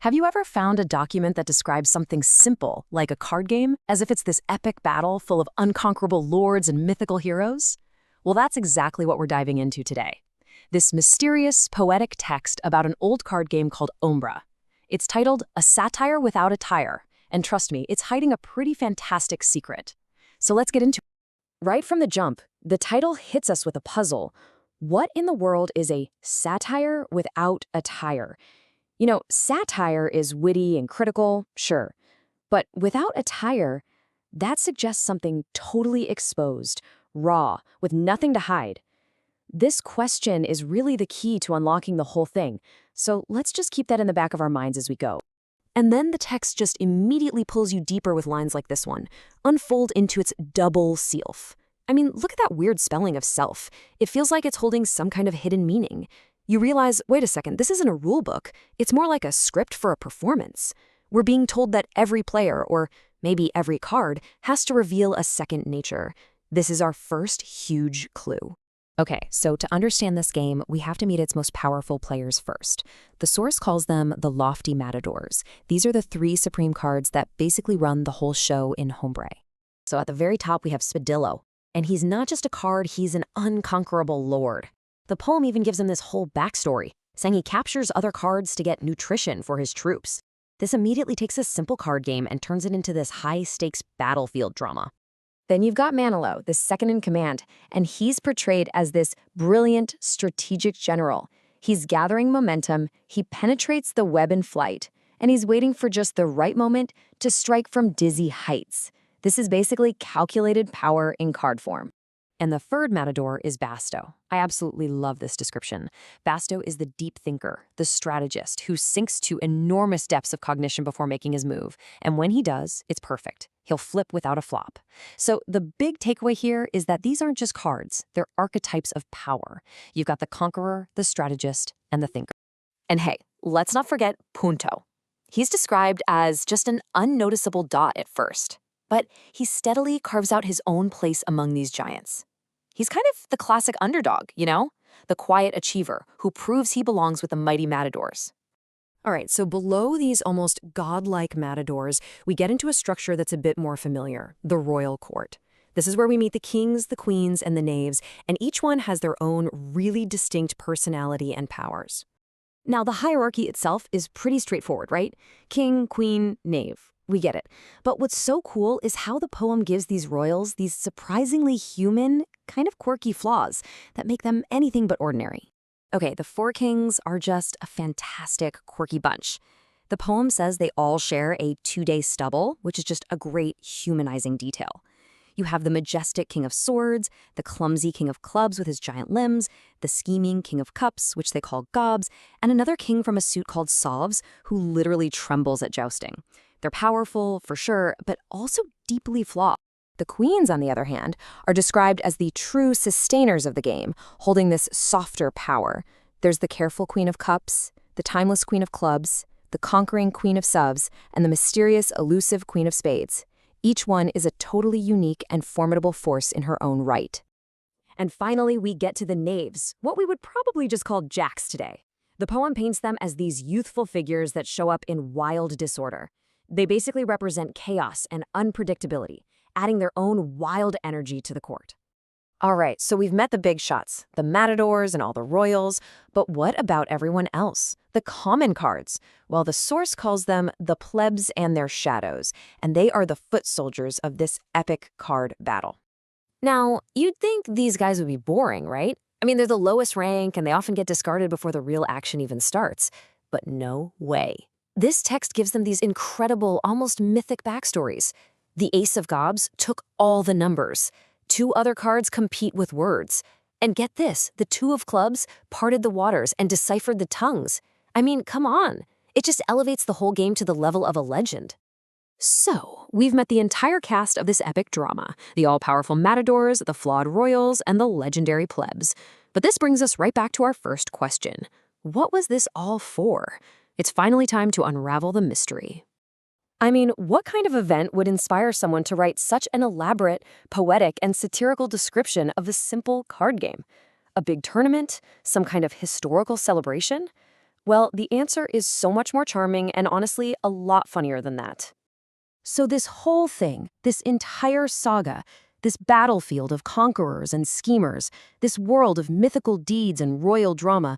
Have you ever found a document that describes something simple, like a card game, as if it's this epic battle full of unconquerable lords and mythical heroes? Well, that's exactly what we're diving into today. This mysterious, poetic text about an old card game called Hombre. It's titled A Satire Without a Tire, and trust me, it's hiding a pretty fantastic secret. So let's get into it. Right from the jump, the title hits us with a puzzle. What in the world is a satire without a tire? Satire is witty and critical, sure. But without a tire, that suggests something totally exposed, raw, with nothing to hide. This question is really the key to unlocking the whole thing, so let's just keep that in the back of our minds as we go. And then the text just immediately pulls you deeper with lines like this one. Unfold into its double self. I mean, look at that weird spelling of self. It feels like it's holding some kind of hidden meaning. You realize, wait a second, this isn't a rule book. It's more like a script for a performance. We're being told that every player, or maybe every card, has to reveal a second nature. This is our first huge clue. Okay, so to understand this game, we have to meet its most powerful players first. The source calls them the lofty matadors. These are the three supreme cards that basically run the whole show in Hombre. So at the very top, we have Spadillo. And he's not just a card, he's an unconquerable lord. The poem even gives him this whole backstory, saying he captures other cards to get nutrition for his troops. This immediately takes a simple card game and turns it into this high-stakes battlefield drama. Then you've got Manolo, the second in command, and he's portrayed as this brilliant, strategic general. He's gathering momentum, he penetrates the web in flight, and he's waiting for just the right moment to strike from dizzy heights. This is basically calculated power in card form. And the third matador is Basto. I absolutely love this description. Basto is the deep thinker, the strategist, who sinks to enormous depths of cognition before making his move. And when he does, it's perfect. He'll flip without a flop. So the big takeaway here is that these aren't just cards, they're archetypes of power. You've got the conqueror, the strategist, and the thinker. And hey, let's not forget Punto. He's described as just an unnoticeable dot at first, but he steadily carves out his own place among these giants. He's kind of the classic underdog, the quiet achiever who proves he belongs with the mighty matadors. All right, so below these almost godlike matadors, we get into a structure that's a bit more familiar, the royal court. This is where we meet the kings, the queens, and the knaves, and each one has their own really distinct personality and powers. Now, the hierarchy itself is pretty straightforward, right? King, queen, knave. We get it. But what's so cool is how the poem gives these royals these surprisingly human, kind of quirky flaws that make them anything but ordinary. Okay, the four kings are just a fantastic, quirky bunch. The poem says they all share a 2-day stubble, which is just a great humanizing detail. You have the majestic king of swords, the clumsy king of clubs with his giant limbs, the scheming king of cups, which they call gobs, and another king from a suit called Sauves, who literally trembles at jousting. They're powerful, for sure, but also deeply flawed. The queens, on the other hand, are described as the true sustainers of the game, holding this softer power. There's the careful queen of cups, the timeless queen of clubs, the conquering queen of subs, and the mysterious, elusive queen of spades. Each one is a totally unique and formidable force in her own right. And finally, we get to the knaves, what we would probably just call jacks today. The poem paints them as these youthful figures that show up in wild disorder. They basically represent chaos and unpredictability, adding their own wild energy to the court. All right, so we've met the big shots, the matadors and all the royals, but what about everyone else? The common cards? Well, the source calls them the plebs and their shadows, and they are the foot soldiers of this epic card battle. Now, you'd think these guys would be boring, right? I mean, they're the lowest rank, and they often get discarded before the real action even starts. But no way. This text gives them these incredible, almost mythic backstories. The Ace of Gobs took all the numbers. 2 other cards compete with words. And get this, the 2 of Clubs parted the waters and deciphered the tongues. I mean, come on. It just elevates the whole game to the level of a legend. So, we've met the entire cast of this epic drama, the all-powerful matadors, the flawed royals, and the legendary plebs. But this brings us right back to our first question. What was this all for? It's finally time to unravel the mystery. I mean, what kind of event would inspire someone to write such an elaborate, poetic, and satirical description of a simple card game? A big tournament? Some kind of historical celebration? Well, the answer is so much more charming and honestly a lot funnier than that. So this whole thing, this entire saga, this battlefield of conquerors and schemers, this world of mythical deeds and royal drama,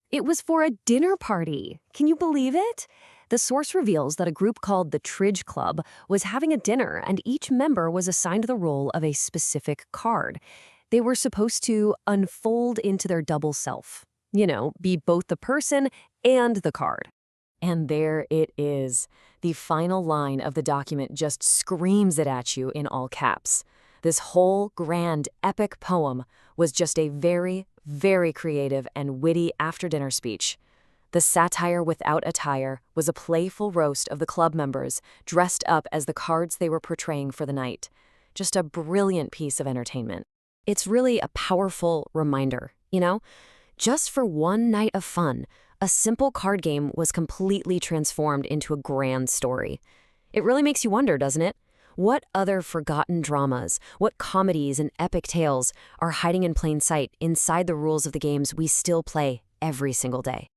it was for a dinner party. Can you believe it? The source reveals that a group called the Tridge Club was having a dinner, and each member was assigned the role of a specific card. They were supposed to unfold into their double self. Be both the person and the card. And there it is. The final line of the document just screams it at you in all caps. This whole grand, epic poem was just a very, very creative and witty after-dinner speech. The satire without attire was a playful roast of the club members dressed up as the cards they were portraying for the night. Just a brilliant piece of entertainment. It's really a powerful reminder, Just for one night of fun, a simple card game was completely transformed into a grand story. It really makes you wonder, doesn't it? What other forgotten dramas, what comedies and epic tales are hiding in plain sight inside the rules of the games we still play every single day?